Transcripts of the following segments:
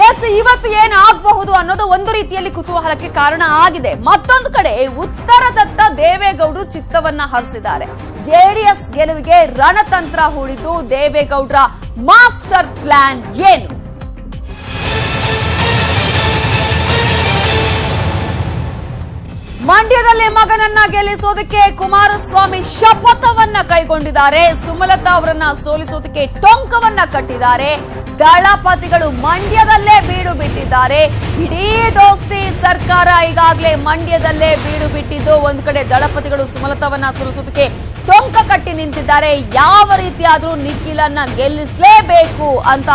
S, ಇವತ್ತು ಏನಾಗಬಹುದು ಅನ್ನೋದು ಒಂದು ರೀತಿಯಲ್ಲಿ ಕುತೂಹಲಕ್ಕೆ ಕಾರಣ ಆಗಿದೆ. ಮತ್ತೊಂದು ಕಡೆ ಉತ್ತರದತ್ತ ದೇವೇಗೌಡರು ಚಿತ್ತವನ್ನ ಹರಿಸಿದ್ದಾರೆ. ಜೆಡಿಎಸ್ ಗೆಲುವಿಗೆ ರಣತಂತ್ರ ಹೂಡಿದ್ದು ದೇವೇಗೌಡರ ಮಾಸ್ಟರ್ ಪ್ಲಾನ್ ಏನು? ಮಂಡ್ಯದಲ್ಲಿ ಮಗನನ್ನ ಗೆಲ್ಲಿಸೋದಕ್ಕೆ ಕುಮಾರಸ್ವಾಮಿ ಶಪಥವನ್ನ ಕೈಗೊಂಡಿದ್ದಾರೆ. ಸುಮಲತಾ ಅವರನ್ನ ಸೋಲಿಸೋದಕ್ಕೆ ಟೊಂಕವನ್ನ ಕಟ್ಟಿದ್ದಾರೆ. ದಳಪತಿಗಳು ಮಂಡ್ಯದಲ್ಲೇ ಬೀಡು ಬಿಟ್ಟಿದ್ದಾರೆ. ಇಡೀ ದೋಸ್ತಿ ಸರ್ಕಾರ ಈಗಾಗಲೇ ಮಂಡ್ಯದಲ್ಲೇ ಬೀಡು ಬಿಟ್ಟಿದ್ದು. ಒಂದು ಕಡೆ ದಳಪತಿಗಳು ಸುಮಲತಾವನ್ನ ಸೋಲಿಸೋದಕ್ಕೆ ಟೊಂಕ ಕಟ್ಟಿ ನಿಂತಿದ್ದಾರೆ. ಯಾವ ರೀತಿಯಾದ್ರೂ ನಿಖಿಲನ್ನ ಗೆಲ್ಲಿಸಲೇಬೇಕು ಅಂತ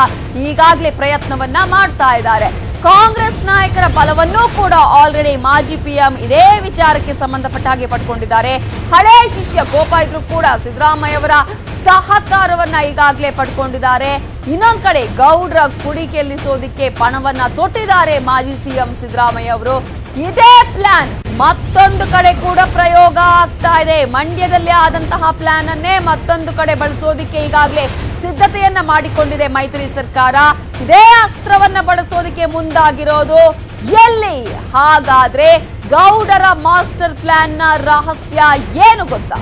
ಈಗಾಗಲೇ ಪ್ರಯತ್ನವನ್ನ ಮಾಡ್ತಾ ಇದ್ದಾರೆ. ಕಾಂಗ್ರೆಸ್ ನಾಯಕರ ಬಲವನ್ನೂ ಕೂಡ ಆಲ್ರೆಡಿ ಮಾಜಿ ಪಿಎಂ ಇದೇ ವಿಚಾರಕ್ಕೆ ಸಂಬಂಧಪಟ್ಟ ಹಾಗೆ ಪಡ್ಕೊಂಡಿದ್ದಾರೆ. ಹಳೆ ಶಿಷ್ಯ ಗೋಪ ಇದ್ರು ಕೂಡ ಸಿದ್ದರಾಮಯ್ಯ ಅವರ ಸಹಕಾರವನ್ನ ಈಗಾಗಲೇ ಪಡ್ಕೊಂಡಿದ್ದಾರೆ. ಇನ್ನೊಂದ್ ಕಡೆ ಗೌಡ್ರ ಕುಡಿ ಗೆಲ್ಲಿಸೋದಿಕ್ಕೆ ಪಣವನ್ನ ತೊಟ್ಟಿದ್ದಾರೆ ಮಾಜಿ ಸಿಎಂ ಸಿದ್ದರಾಮಯ್ಯ ಅವರು. ಇದೇ ಪ್ಲಾನ್ ಮತ್ತೊಂದು ಕಡೆ ಕೂಡ ಪ್ರಯೋಗ ಆಗ್ತಾ ಇದೆ. ಮಂಡ್ಯದಲ್ಲಿ ಆದಂತಹ ಪ್ಲಾನ್ ಅನ್ನೇ ಮತ್ತೊಂದು ಕಡೆ ಬಳಸೋದಿಕ್ಕೆ ಈಗಾಗಲೇ ಸಿದ್ಧತೆಯನ್ನ ಮಾಡಿಕೊಂಡಿದೆ ಮೈತ್ರಿ ಸರ್ಕಾರ. ಇದೇ ಅಸ್ತ್ರವನ್ನ ಬಳಸೋದಕ್ಕೆ ಮುಂದಾಗಿರೋದು ಎಲ್ಲಿ? ಹಾಗಾದ್ರೆ ಗೌಡರ ಮಾಸ್ಟರ್ ಪ್ಲಾನ್ ನ ರಹಸ್ಯ ಏನು ಗೊತ್ತಾ?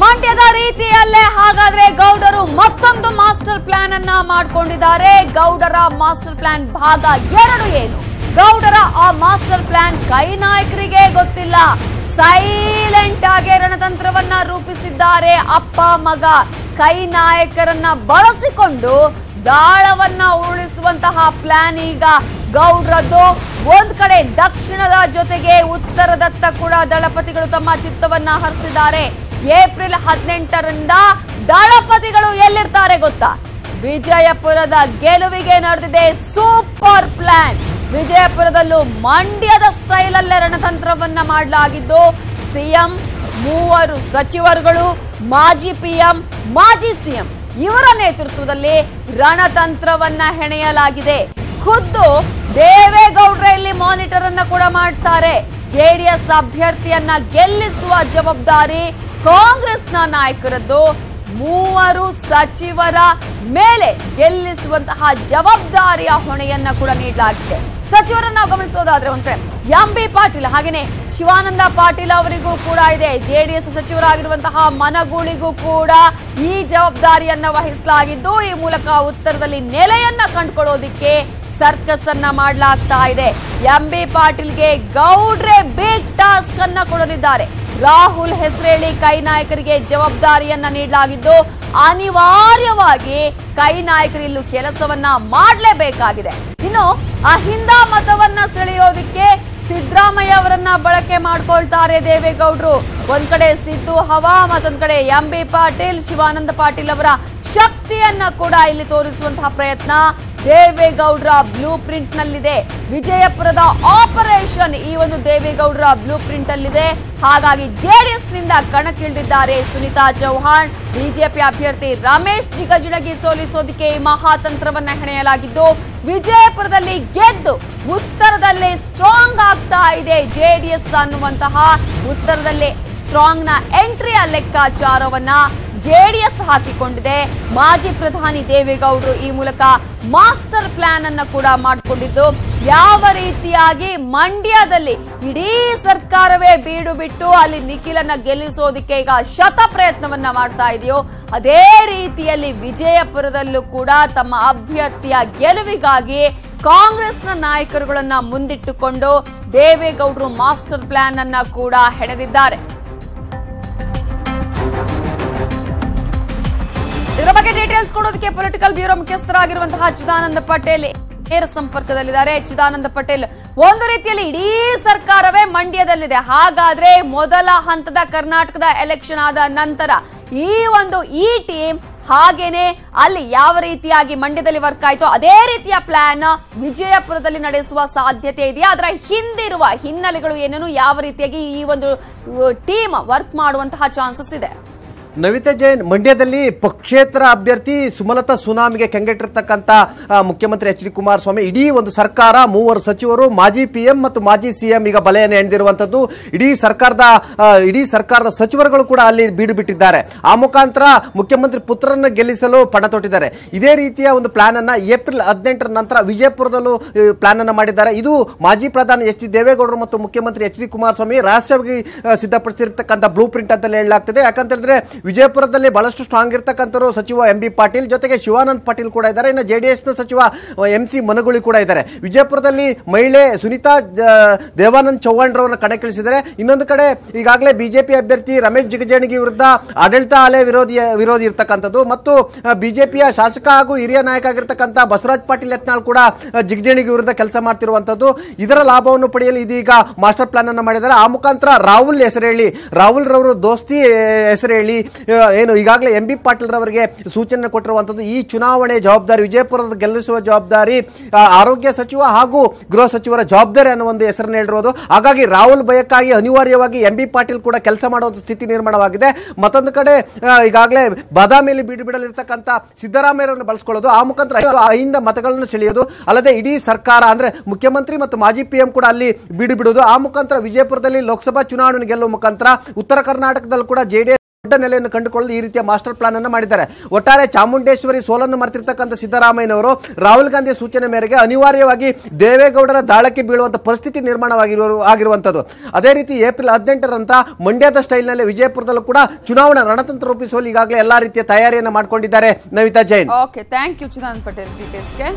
ಮಂಡ್ಯದ ರೀತಿಯಲ್ಲೇ ಹಾಗಾದ್ರೆ ಗೌಡರು ಮತ್ತೊಂದು ಮಾಸ್ಟರ್ ಪ್ಲಾನ್ ಅನ್ನ ಮಾಡ್ಕೊಂಡಿದ್ದಾರೆ. ಗೌಡರ ಮಾಸ್ಟರ್ ಪ್ಲಾನ್ ಭಾಗ 2 ಏನು? ಗೌಡರ ಆ ಮಾಸ್ಟರ್ ಪ್ಲಾನ್ ಕೈ ನಾಯಕರಿಗೆ ಗೊತ್ತಿಲ್ಲ. ಸೈಲೆಂಟ್ ಆಗಿ ರಣತಂತ್ರವನ್ನ ರೂಪಿಸಿದ್ದಾರೆ ಅಪ್ಪ ಮಗ. ಕೈ ನಾಯಕರನ್ನ ಬಳಸಿಕೊಂಡು ದಾಳವನ್ನ ಉರುಳಿಸುವಂತಹ ಪ್ಲಾನ್ ಈಗ ಗೌಡ್ರದ್ದು. ಒಂದ್ ಕಡೆ ದಕ್ಷಿಣದ ಜೊತೆಗೆ ಉತ್ತರದತ್ತ ಕೂಡ ದಳಪತಿಗಳು ತಮ್ಮ ಚಿತ್ತವನ್ನ ಹರಿಸಿದ್ದಾರೆ. ಏಪ್ರಿಲ್ 18ರಿಂದ ದಳಪತಿಗಳು ಎಲ್ಲಿರ್ತಾರೆ ಗೊತ್ತಾ? ವಿಜಯಪುರದ ಗೆಲುವಿಗೆ ನಡೆದಿದೆ ಸೂಪರ್ ಪ್ಲಾನ್. ವಿಜಯಪುರದಲ್ಲೂ ಮಂಡ್ಯದ ಸ್ಟೈಲ್ ಅಲ್ಲೇ ರಣತಂತ್ರವನ್ನ ಮಾಡಲಾಗಿದ್ದು ಸಿಎಂ, 3 ಸಚಿವರುಗಳು, ಮಾಜಿ ಪಿಎಂ, ಮಾಜಿ ಸಿಎಂ ಇವರ ನೇತೃತ್ವದಲ್ಲಿ ರಣತಂತ್ರವನ್ನ ಹೆಣೆಯಲಾಗಿದೆ. ಖುದ್ದು ದೇವೇಗೌಡ್ರ ಇಲ್ಲಿ ಮಾನಿಟರ್ ಅನ್ನ ಕೂಡ ಮಾಡ್ತಾರೆ. ಜೆಡಿಎಸ್ ಅಭ್ಯರ್ಥಿಯನ್ನ ಗೆಲ್ಲಿಸುವ ಜವಾಬ್ದಾರಿ ಕಾಂಗ್ರೆಸ್ನ ನಾಯಕರದ್ದು. 3 ಸಚಿವರ ಮೇಲೆ ಗೆಲ್ಲಿಸುವಂತಹ ಜವಾಬ್ದಾರಿಯ ಹೊಣೆಯನ್ನ ಕೂಡ ನೀಡಲಾಗಿದೆ. ಸಚಿವರನ್ನ ಗಮನಿಸೋದಾದ್ರೆ ಒಂದ್ ಕಡೆ ಎಂಬಿ ಪಾಟೀಲ್ ಹಾಗೇನೆ ಶಿವಾನಂದ ಪಾಟೀಲ್ ಅವರಿಗೂ ಕೂಡ ಇದೆ. ಜೆಡಿಎಸ್ ಸಚಿವರಾಗಿರುವಂತಹ ಮನಗೂಳಿಗೂ ಕೂಡ ಈ ಜವಾಬ್ದಾರಿಯನ್ನ ವಹಿಸಲಾಗಿದ್ದು, ಈ ಮೂಲಕ ಉತ್ತರದಲ್ಲಿ ನೆಲೆಯನ್ನ ಕಂಡುಕೊಳ್ಳೋದಿಕ್ಕೆ ಸರ್ಕಸ್ ಅನ್ನ ಮಾಡಲಾಗ್ತಾ ಇದೆ. ಎಂಬಿ ಪಾಟೀಲ್ಗೆ ಗೌಡ್ರೆ ಬಿಗ್ ಟಾಸ್ಕ್ ಅನ್ನ ಕೊಡಲಿದ್ದಾರೆ. ರಾಹುಲ್ ಹೆಸರೇಳಿ ಕೈ ನಾಯಕರಿಗೆ ಜವಾಬ್ದಾರಿಯನ್ನ ನೀಡಲಾಗಿದ್ದು, ಅನಿವಾರ್ಯವಾಗಿ ಕೈ ನಾಯಕರಿಲ್ಲೂ ಕೆಲಸವನ್ನ ಮಾಡಲೇಬೇಕಾಗಿದೆ. ಇನ್ನು ಅಹಿಂದ ಮತವನ್ನ ಸೆಳೆಯೋದಿಕ್ಕೆ ಸಿದ್ದರಾಮಯ್ಯ ಅವರನ್ನ ಬಳಕೆ ಮಾಡ್ಕೊಳ್ತಾರೆ ದೇವೇಗೌಡರು. ಒಂದ್ ಕಡೆ ಸಿದ್ದು ಹವಾ, ಮತ್ತೊಂದ್ ಕಡೆ ಎಂಬಿ ಪಾಟೀಲ್, ಶಿವಾನಂದ ಪಾಟೀಲ್ ಅವರ ಶಕ್ತಿಯನ್ನ ಕೂಡ ಇಲ್ಲಿ ತೋರಿಸುವಂತಹ ಪ್ರಯತ್ನ ದೇವೇಗೌಡರ ಬ್ಲೂ ಪ್ರಿಂಟ್ ನಲ್ಲಿದೆ. ವಿಜಯಪುರದ ಆಪರೇಷನ್ ಈ ಒಂದು ದೇವೇಗೌಡರ ಬ್ಲೂ ಪ್ರಿಂಟ್ ಅಲ್ಲಿದೆ. ಹಾಗಾಗಿ ಜೆಡಿಎಸ್ ನಿಂದ ಕಣಕ್ಕಿಳಿದಿದ್ದಾರೆ ಸುನಿತಾ ಚೌಹಾಣ್. ಬಿಜೆಪಿ ಅಭ್ಯರ್ಥಿ ರಮೇಶ್ ಜಿಗಜಿಣಗಿ ಸೋಲಿಸೋದಕ್ಕೆ ಈ ಮಹಾತಂತ್ರವನ್ನ ಹೆಣೆಯಲಾಗಿದ್ದು, ವಿಜಯಪುರದಲ್ಲಿ ಗೆದ್ದು ಉತ್ತರದಲ್ಲಿ ಸ್ಟ್ರಾಂಗ್ ಆಗ್ತಾ ಇದೆ ಜೆಡಿಎಸ್ ಅನ್ನುವಂತಹ ಉತ್ತರದಲ್ಲಿ ಸ್ಟ್ರಾಂಗ್ ನ ಎಂಟ್ರಿಯ ಲೆಕ್ಕಾಚಾರವನ್ನ ಜೆಡಿಎಸ್ ಹಾಕಿಕೊಂಡಿದೆ. ಮಾಜಿ ಪ್ರಧಾನಿ ದೇವೇಗೌಡರು ಈ ಮೂಲಕ ಮಾಸ್ಟರ್ ಪ್ಲಾನ್ ಅನ್ನ ಕೂಡ ಮಾಡಿಕೊಂಡಿದ್ದು, ಯಾವ ರೀತಿಯಾಗಿ ಮಂಡ್ಯದಲ್ಲಿ ಇಡೀ ಸರ್ಕಾರವೇ ಬೀಡು ಬಿಟ್ಟು ಅಲ್ಲಿ ನಿಖಿಲನ್ನ ಗೆಲ್ಲಿಸೋದಕ್ಕೆ ಈಗ ಶತ ಪ್ರಯತ್ನವನ್ನ ಮಾಡ್ತಾ ಇದೆಯೋ, ಅದೇ ರೀತಿಯಲ್ಲಿ ವಿಜಯಪುರದಲ್ಲೂ ಕೂಡ ತಮ್ಮ ಅಭ್ಯರ್ಥಿಯ ಗೆಲುವಿಗಾಗಿ ಕಾಂಗ್ರೆಸ್ನ ನಾಯಕರುಗಳನ್ನ ಮುಂದಿಟ್ಟುಕೊಂಡು ದೇವೇಗೌಡರು ಮಾಸ್ಟರ್ ಪ್ಲಾನ್ ಅನ್ನ ಕೂಡ ಹೆಣೆದಿದ್ದಾರೆ. ಇದರ ಬಗ್ಗೆ ಡೀಟೇಲ್ಸ್ ಕೊಡೋದಕ್ಕೆ ಪೊಲಿಟಿಕಲ್ ಬ್ಯೂರೋ ಮುಖ್ಯಸ್ಥರಾಗಿರುವಂತಹ ಚಿದಾನಂದ ಪಟೇಲ್ ನೇರ ಸಂಪರ್ಕದಲ್ಲಿದ್ದಾರೆ. ಚಿದಾನಂದ ಪಟೇಲ್, ಒಂದು ರೀತಿಯಲ್ಲಿ ಇಡೀ ಸರ್ಕಾರವೇ ಮಂಡ್ಯದಲ್ಲಿದೆ. ಹಾಗಾದ್ರೆ ಮೊದಲ ಹಂತದ ಕರ್ನಾಟಕದ ಎಲೆಕ್ಷನ್ ಆದ ನಂತರ ಈ ಟೀಮ್ ಹಾಗೇನೆ ಅಲ್ಲಿ ಯಾವ ರೀತಿಯಾಗಿ ಮಂಡ್ಯದಲ್ಲಿ ವರ್ಕ್ ಆಯ್ತು ಅದೇ ರೀತಿಯ ಪ್ಲಾನ್ ವಿಜಯಪುರದಲ್ಲಿ ನಡೆಸುವ ಸಾಧ್ಯತೆ ಇದೆಯಾ? ಅದರ ಹಿಂದಿರುವ ಹಿನ್ನೆಲೆಗಳು ಏನೇನು, ಯಾವ ರೀತಿಯಾಗಿ ಈ ಒಂದು ಟೀಮ್ ವರ್ಕ್ ಮಾಡುವಂತಹ ಚಾನ್ಸಸ್ ಇದೆ? ನವಿತಾ ಜೈನ್ ಮಂಡ್ಯದಲ್ಲಿ ಪಕ್ಷೇತರ ಅಭ್ಯರ್ಥಿ ಸುಮಲತಾ ಸುನಾಮಿಗೆ ಕೆಂಗೆಟ್ಟಿರ್ತಕ್ಕಂಥ ಮುಖ್ಯಮಂತ್ರಿ ಎಚ್ ಡಿ ಕುಮಾರಸ್ವಾಮಿ ಇಡೀ ಒಂದು ಸರ್ಕಾರ, 3 ಸಚಿವರು, ಮಾಜಿ PM ಮತ್ತು ಮಾಜಿ CM ಈಗ ಬಲೆಯನ್ನು ಎಣೆದಿರುವಂತದ್ದು. ಇಡೀ ಸರ್ಕಾರದ ಸಚಿವರುಗಳು ಕೂಡ ಅಲ್ಲಿ ಬೀಡು ಬಿಟ್ಟಿದ್ದಾರೆ. ಆ ಮುಖಾಂತರ ಮುಖ್ಯಮಂತ್ರಿ ಪುತ್ರರನ್ನು ಗೆಲ್ಲಿಸಲು ಪಣ ತೊಟ್ಟಿದ್ದಾರೆ. ಇದೇ ರೀತಿಯ ಒಂದು ಪ್ಲಾನ್ ಅನ್ನ ಏಪ್ರಿಲ್ 18ರ ನಂತರ ವಿಜಯಪುರದಲ್ಲೂ ಪ್ಲಾನ್ ಅನ್ನ ಮಾಡಿದ್ದಾರೆ. ಇದು ಮಾಜಿ ಪ್ರಧಾನಿ ಎಚ್ ಡಿ ದೇವೇಗೌಡರು ಮತ್ತು ಮುಖ್ಯಮಂತ್ರಿ ಎಚ್ ಡಿ ಕುಮಾರಸ್ವಾಮಿ ರಹಸ್ಯವಾಗಿ ಸಿದ್ಧಪಡಿಸಿರ್ತಕ್ಕಂಥ ಬ್ಲೂ ಪ್ರಿಂಟ್ ಅಂತ ಹೇಳಲಾಗ್ತದೆ. ಯಾಕಂತ ಹೇಳಿದ್ರೆ ವಿಜಯಪುರದಲ್ಲಿ ಬಹಳಷ್ಟು ಸ್ಟ್ರಾಂಗ್ ಇರ್ತಕ್ಕಂಥವರು ಸಚಿವ MB ಪಾಟೀಲ್ ಜೊತೆಗೆ ಶಿವಾನಂದ್ ಪಾಟೀಲ್ ಕೂಡ ಇದ್ದಾರೆ. ಇನ್ನು JDS ನ ಸಚಿವ MC ಮನಗೂಳಿ ಕೂಡ ಇದ್ದಾರೆ. ವಿಜಯಪುರದಲ್ಲಿ ಮಹಿಳೆ ಸುನೀತಾ ದೇವಾನಂದ್ ಚೌಹಾಣ್ರವರನ್ನ ಕಣಕ್ಕಿಳಿಸಿದ್ದಾರೆ. ಇನ್ನೊಂದು ಕಡೆ ಈಗಾಗಲೇ ಬಿಜೆಪಿ ಅಭ್ಯರ್ಥಿ ರಮೇಶ್ ಜಿಗಜಿಣಗಿ ವಿರುದ್ಧ ಆಡಳಿತ ಅಲೆ ವಿರೋಧಿ ಇರ್ತಕ್ಕಂಥದ್ದು ಮತ್ತು ಬಿಜೆಪಿಯ ಶಾಸಕ ಹಾಗೂ ಹಿರಿಯ ನಾಯಕ ಆಗಿರ್ತಕ್ಕಂಥ ಬಸವರಾಜ್ ಪಾಟೀಲ್ ಯತ್ನಾಳ್ ಕೂಡ ಜಿಗಜಿಣಗಿ ವಿರುದ್ಧ ಕೆಲಸ ಮಾಡ್ತಿರುವಂತದ್ದು. ಇದರ ಲಾಭವನ್ನು ಪಡೆಯಲು ಇದೀಗ ಮಾಸ್ಟರ್ ಪ್ಲಾನ್ ಅನ್ನು ಮಾಡಿದ್ದಾರೆ. ಆ ಮುಖಾಂತರ ರಾಹುಲ್ ರವರು ದೋಸ್ತಿ ಹೆಸರು ಹೇಳಿ ಏನು ಈಗಾಗಲೇ MB ಪಾಟೀಲ್ ರವರಿಗೆ ಸೂಚನೆ ಕೊಟ್ಟಿರುವಂತದ್ದು. ಈ ಚುನಾವಣೆ ಜವಾಬ್ದಾರಿ, ವಿಜಯಪುರದ ಗೆಲ್ಲಿಸುವ ಜವಾಬ್ದಾರಿ ಆರೋಗ್ಯ ಸಚಿವ ಹಾಗೂ ಗೃಹ ಸಚಿವರ ಜವಾಬ್ದಾರಿ ಅನ್ನೋ ಒಂದು ಹೆಸರನ್ನು ಹೇಳಿರೋದು. ಹಾಗಾಗಿ ರಾಹುಲ್ ಭಯಕ್ಕಾಗಿ ಅನಿವಾರ್ಯವಾಗಿ MB ಪಾಟೀಲ್ ಕೂಡ ಕೆಲಸ ಮಾಡುವ ಸ್ಥಿತಿ ನಿರ್ಮಾಣವಾಗಿದೆ. ಮತ್ತೊಂದು ಕಡೆ ಈಗಾಗಲೇ ಬಾದಾಮಿಯಲ್ಲಿ ಬಿಡಲಿರ್ತಕ್ಕಂಥ ಸಿದ್ದರಾಮಯ್ಯರನ್ನು ಬಳಸಿಕೊಳ್ಳೋದು, ಆ ಮುಖಾಂತರ 5 ಮತಗಳನ್ನು ಸೆಳೆಯೋದು, ಅಲ್ಲದೆ ಇಡೀ ಸರ್ಕಾರ ಅಂದ್ರೆ ಮುಖ್ಯಮಂತ್ರಿ ಮತ್ತು ಮಾಜಿ PM ಕೂಡ ಅಲ್ಲಿ ಬಿಡುವುದು. ಆ ಮುಖಾಂತರ ವಿಜಯಪುರದಲ್ಲಿ ಲೋಕಸಭಾ ಚುನಾವಣೆ ಗೆಲ್ಲುವ ಮುಖಾಂತರ ಉತ್ತರ ಕರ್ನಾಟಕದಲ್ಲಿ ಕೂಡ JDS ದೊಡ್ಡ ನೆಲೆಯನ್ನು ಕಂಡುಕೊಳ್ಳಲು ಈ ರೀತಿಯ ಮಾಸ್ಟರ್ ಪ್ಲಾನ್ ಅನ್ನು ಮಾಡಿದ್ದಾರೆ. ಒಟ್ಟಾರೆ ಚಾಮುಂಡೇಶ್ವರಿ ಸೋಲನ್ನು ಮರೆತಿರ್ತಕ್ಕಂಥ ಸಿದ್ದರಾಮಯ್ಯನವರು ರಾಹುಲ್ ಗಾಂಧಿ ಸೂಚನೆ ಮೇರೆಗೆ ಅನಿವಾರ್ಯವಾಗಿ ದೇವೇಗೌಡರ ದಾಳಕ್ಕೆ ಬೀಳುವಂತ ಪರಿಸ್ಥಿತಿ ನಿರ್ಮಾಣವಾಗಿರುವಂತದ್ದು. ಅದೇ ರೀತಿ ಏಪ್ರಿಲ್ 18ರಂತ ಮಂಡ್ಯದ ಸ್ಟೈಲ್ನಲ್ಲಿ ವಿಜಯಪುರದಲ್ಲೂ ಕೂಡ ಚುನಾವಣಾ ರಣತಂತ್ರ ರೂಪಿಸುವಲ್ಲಿ ಈಗಾಗಲೇ ಎಲ್ಲಾ ರೀತಿಯ ತಯಾರಿಯನ್ನು ಮಾಡಿಕೊಂಡಿದ್ದಾರೆ Navita Jain. Okay, thank you Chidanand Patel ಡೀಟೇಲ್ಸ್ಗೆ.